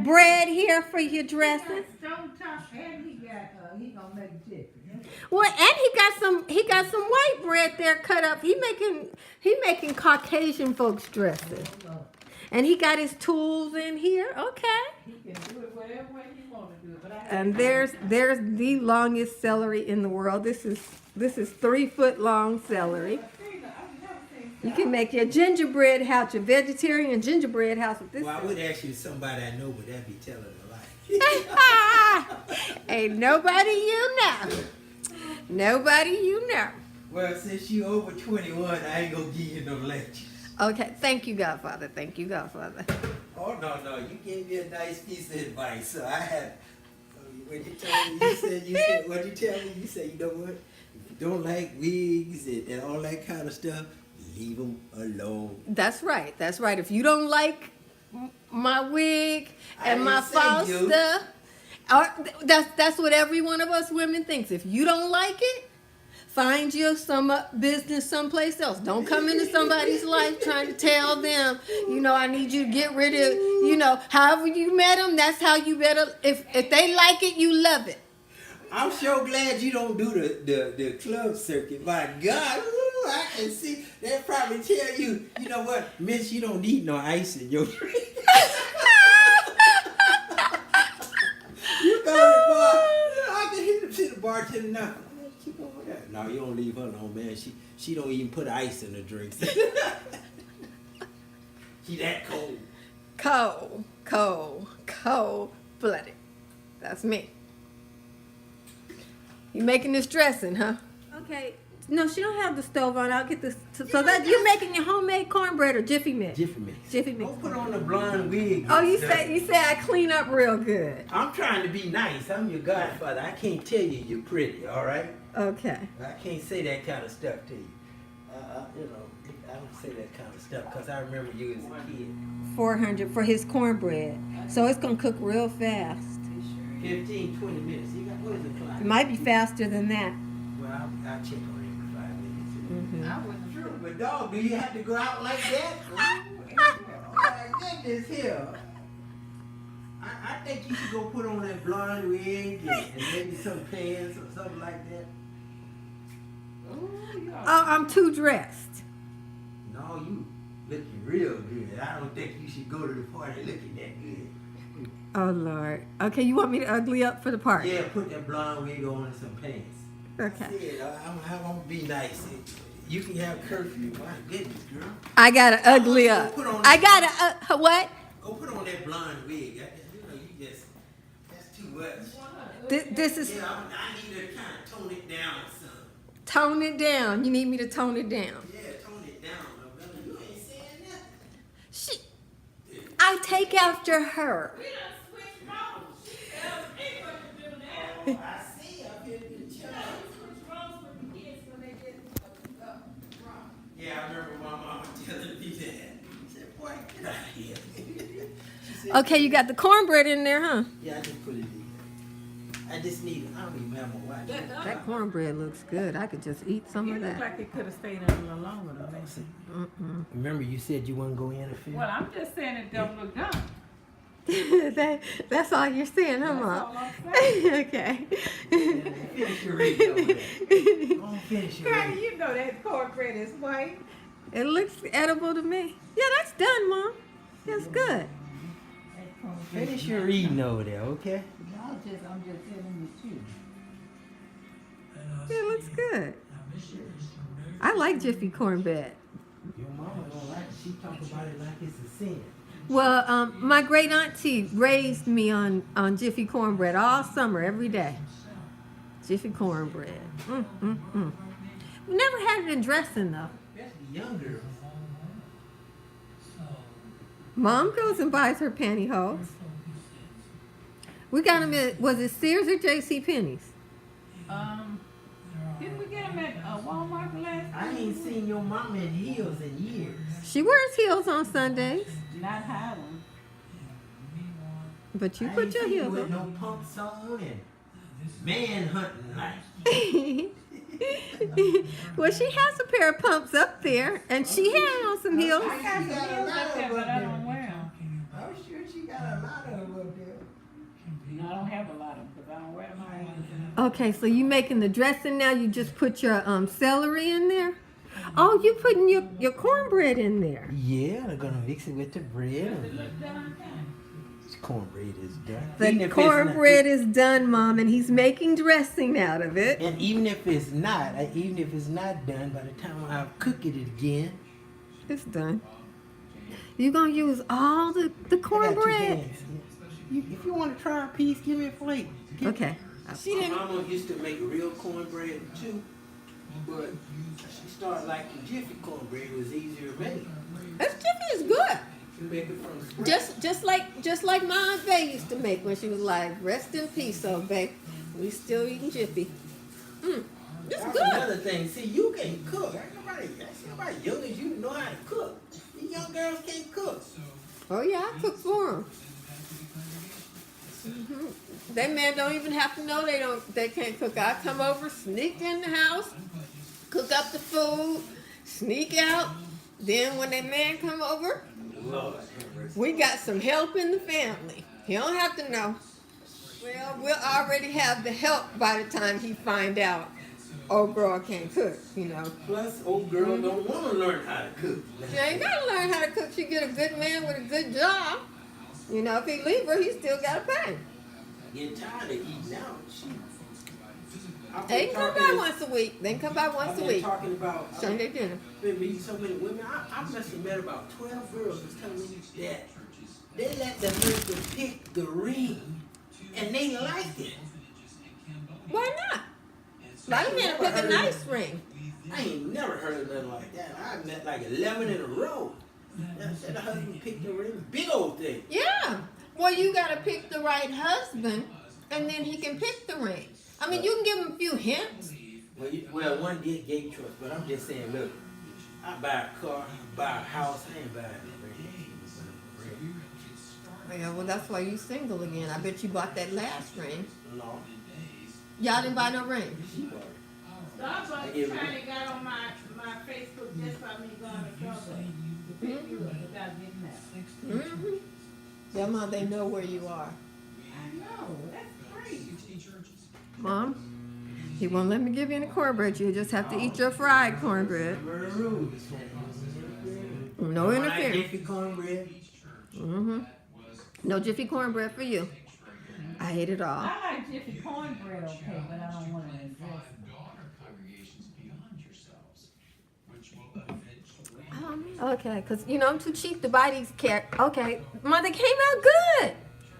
bread here for your dressing. Stone top, and he gonna make chicken. Well, and he got some white bread there cut up. He making Caucasian folks dressing. And he got his tools in here. Okay. He can do it whatever way he want to do it. But And there's the longest celery in the world. This is 3-foot long celery. You can make your gingerbread house, your vegetarian gingerbread house with this. Well, I would ask you somebody I know, but that'd be telling a lie. Ain't nobody you know. Nobody you know. Well, since you over 21, I ain't gonna give you no lectures. Okay, thank you, Godfather. Thank you, Godfather. Oh, no, you gave me a nice piece of advice. So I had, when you told me, you said, what you tell me? You said, you know what? If you don't like wigs and all that kind of stuff, leave them alone. That's right. That's right. If you don't like my wig and my didn't say false you. stuff, that's what every one of us women thinks. If you don't like it, find you some business someplace else. Don't come into somebody's life trying to tell them, I need you to get rid of, however you met them, that's how you better, if they like it, you love it. I'm so glad you don't do the club circuit. My God, ooh, I can see. They'll probably tell you, you know what, miss, you don't need no ice in your drink. You go to the bar. I can hear the bartender now. Keep over there. No, you don't leave her alone, man. She don't even put ice in the drinks. She that cold. Cold-blooded. That's me. You making this dressing, huh? Okay. No, she don't have the stove on. I'll get this. So that you're making your homemade cornbread or Jiffy Mix? Jiffy Mix. Jiffy Mix. Don't put on a blonde wig. Oh, you say I clean up real good. I'm trying to be nice. I'm your godfather. I can't tell you you're pretty, all right? Okay. I can't say that kind of stuff to you. I don't say that kind of stuff because I remember you as a kid. 400 for his cornbread. So it's going to cook real fast. 15, 20 minutes. You got, what is the clock? It might be faster than that. Well, I'll check on it in 5 minutes. Mm-hmm. I wasn't Sure, sure. but dog, do you have to go out like that? Oh my goodness, here. I think you should go put on that blonde wig and maybe some pants or something like that. Oh, I'm too dressed. No, you looking real good. I don't think you should go to the party looking that good. Oh, Lord. Okay, you want me to ugly up for the party? Yeah, put that blonde wig on and some pants. Okay. Yeah, I'm gonna be nice. You can have curfew. My goodness, girl. I got to ugly up. I got to, what? Go put on that blonde wig. You just, that's too much. This is, Yeah, I need to kind of tone it down some. tone it down. You need me to tone it down. Yeah, tone it down, though, brother. You ain't saying nothing. Shit. I take after her. We done switched roles. She tells me what to do now. I see up here in the church. Switch roles with the kids when they get wrong. Yeah, I remember my mama telling me that. She said, boy, get out of here. She said, Okay, you got the cornbread in there, huh? yeah, I just put it in. I just need it. I don't even have my watch. That cornbread looks good. I could just eat some You of look that. like it could have stayed in a little longer than that. Remember you said you wouldn't go interfere? Well, I'm just saying it don't look done. That's all you're saying, huh, That's Mom? all I'm saying. Okay. Finish your reading over there. Go on, finish your Granny, reading. you know that cornbread is white. It looks edible to me. Yeah, that's done, Mom. That's good. Finish your reading over there, okay? I'm just telling the truth. Yeah, it looks good. I like Jiffy cornbread. Your mama don't like it. She talk about it like it's a sin. Well, my great auntie raised me on Jiffy cornbread all summer, every day. Jiffy cornbread. We never had it in dressing though. That's the young girls. Mom goes and buys her pantyhose. We got them at, was it Sears or J.C. Penney's? Didn't we get them at Walmart last I ain't seen your mama in heels in years. She wears heels on Sundays, Not high one. but you I put ain't your seen you heels with on. no pumps on and man hunting like. Well, she has a pair of pumps up there, and she had on some heels. I got some heels up there, but I don't wear them. I'm sure she got a lot of them up there. No, I don't have a lot of them because I don't wear them all. Okay, so you making the dressing now? You just put your celery in there? Oh, you putting your cornbread in there? Yeah, I'm gonna mix it with the bread. This cornbread is done. The cornbread is done, Mom, and he's making dressing out of it. And even if it's not done, by the time I cook it again, It's done. You gonna use all the I got 2 cornbread? hands. If you want to try a piece, give me a plate. Okay. My mama used to make real cornbread too, but she started liking Jiffy cornbread. It was easier to make. This Jiffy is good. You make it from scratch. Just like my Aunt Bay used to make when she was alive. Rest in peace, old Bay. We still eating Jiffy. It's That's good. another thing. See, you can't cook. Ain't nobody young as you know how to cook. These young girls can't cook. Oh yeah, I cook for them. That man don't even have to know they can't cook. I come over, sneak in the house, cook up the food, sneak out. Then when that man come over, Lord, we got some help in the family. He don't have to know. Well, we'll already have the help by the time he find out. Old girl can't cook, you know. plus, old girl don't want to learn how to cook. She ain't gotta learn how to cook. She get a good man with a good job. You know, if he leave her, he still gotta pay. Getting tired of eating out. They can come by once a week. They can come by once a week. Talking about Sunday dinner. been meeting so many women. I must have met about 12 girls that's telling me that they let the husband pick the ring and they liked it. Why not? A lot of men pick a nice ring. I ain't never heard of nothing like that. I met like 11 in a row. That said the husband picked the ring. Big old thing. Yeah. Well, you gotta pick the right husband, and then he can pick the ring. I mean, you can give him a few hints. Well, one did gave trust, but I'm just saying, look, I buy a car, buy a house, I ain't buying a ring. Yeah, well, that's why you single again. I bet you bought that last ring. No. Y'all didn't buy no ring. She bought it. Starbucks kind of got on my Facebook just by me going to trouble to pick you up without getting that. Mm-hmm. Yeah, Mom, they know where you are. I know, that's great. Mom, he won't let me give you any cornbread. You just have to eat your fried cornbread. No interference. Jiffy cornbread. No Jiffy cornbread for you. I ate it all. I like Jiffy cornbread, okay, but I don't want it in dressing. Okay, because, you know, I'm too cheap to buy these carrots. Okay, Mom, they came out good.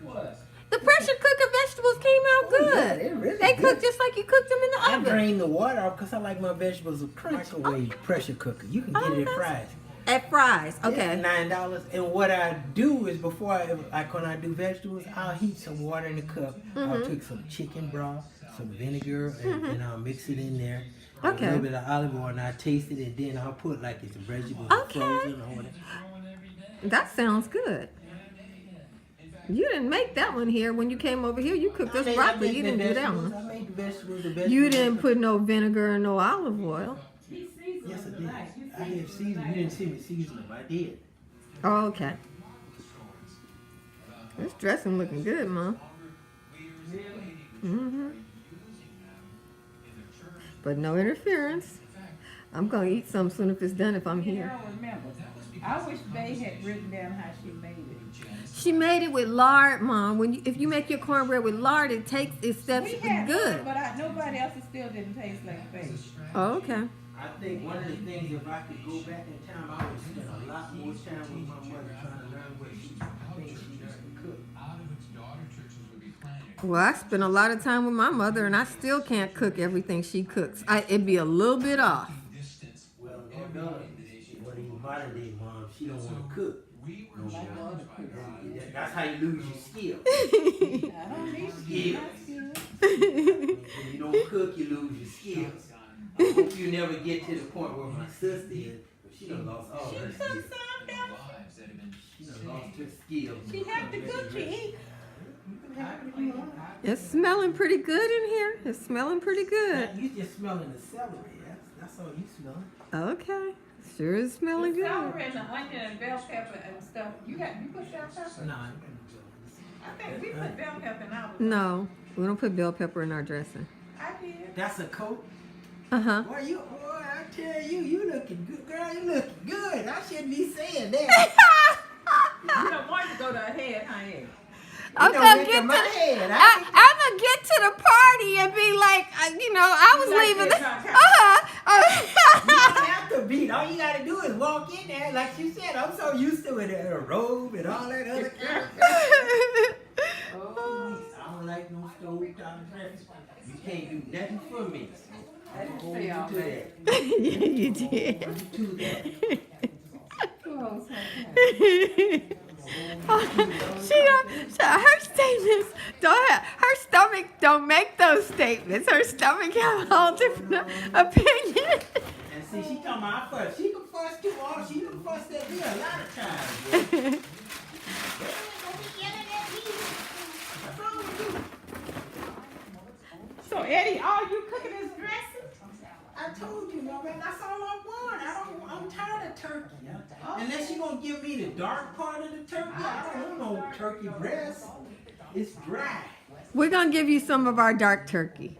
What? The pressure cooker vegetables came out good. yeah, they're really They good. cooked just like you cooked them in the I oven. drain the water off because I like my vegetables with microwave pressure cooker. You can get it at Fry's. At Fry's, It's okay. $9. And what I do is before when I do vegetables, I'll heat some water in the cup. I'll take some chicken broth, some vinegar, and I'll mix it in there. Okay. A little bit of olive oil, and I taste it, and then I'll put like it's vegetables Okay. frozen or whatever. That sounds good. You didn't make that one here. When you came over here, you cooked us broccoli. You didn't do that one. I made the vegetables. You didn't put no vinegar and no olive oil. He seasoned Yes, I it did. nice. I had seasoning. You didn't see me season them. I did. Oh, okay. This dressing looking good, Mom. But no interference. I'm gonna eat some soon if it's done if I'm You here. don't remember. I wish Bay had written down how she made it. She made it with lard, Mom. If you make your cornbread with lard, it steps We had good. one, but nobody else still didn't taste like Bay. Oh, okay. I think one of the things, if I could go back in time, I would spend a lot more time with my mother trying to learn what she thinks she learned to cook. Well, I spend a lot of time with my mother, and I still can't cook everything she cooks. It'd be a little bit off. Well, no, what in modern day mom, she don't want to cook. No more. That's how you lose your skill. I don't need Yeah. skill. When you don't cook, you lose your skills. I hope you never get to the point where my sister is. But she done lost all her She skills. took some down. She done lost her skills. She had to cook, she eat. It's smelling pretty good in here. It's smelling pretty good. You just smelling the celery. That's all you smell. Okay. Sure is smelling The good. celery and the onion and bell pepper and stuff. You put bell pepper? No, I don't. I think we put bell pepper in ours. No, we don't put bell pepper in our dressing. I did. That's a coat. Uh-huh. Boy, I tell you, you looking good, girl. You looking good. I shouldn't be saying that. You don't want to go to a head, huh? I'm don't gonna get get to to my head. I'm gonna get to the party and be like, I was You like leaving. this, You Uh-huh. don't have to beat. All you gotta do is walk in there, like you said. I'm so used to it, a robe and all that other kind of stuff. Oh, I don't like no stove top dress. You can't do nothing for me. I don't hold you to that. You did. Hold you to that. She don't. Her statements don't. Her stomach don't make those statements. Her stomach have a whole different opinion. And see, she talking about fuss. She can fuss too. All she can fuss at me a lot of times. Boy. What's wrong with you? So Eddie, all you cooking is dressing? I told you, no man. That's all I want. I'm tired of turkey. Unless you gonna give me the dark part of the turkey, I don't want no turkey breast. It's dry. We're gonna give you some of our dark turkey.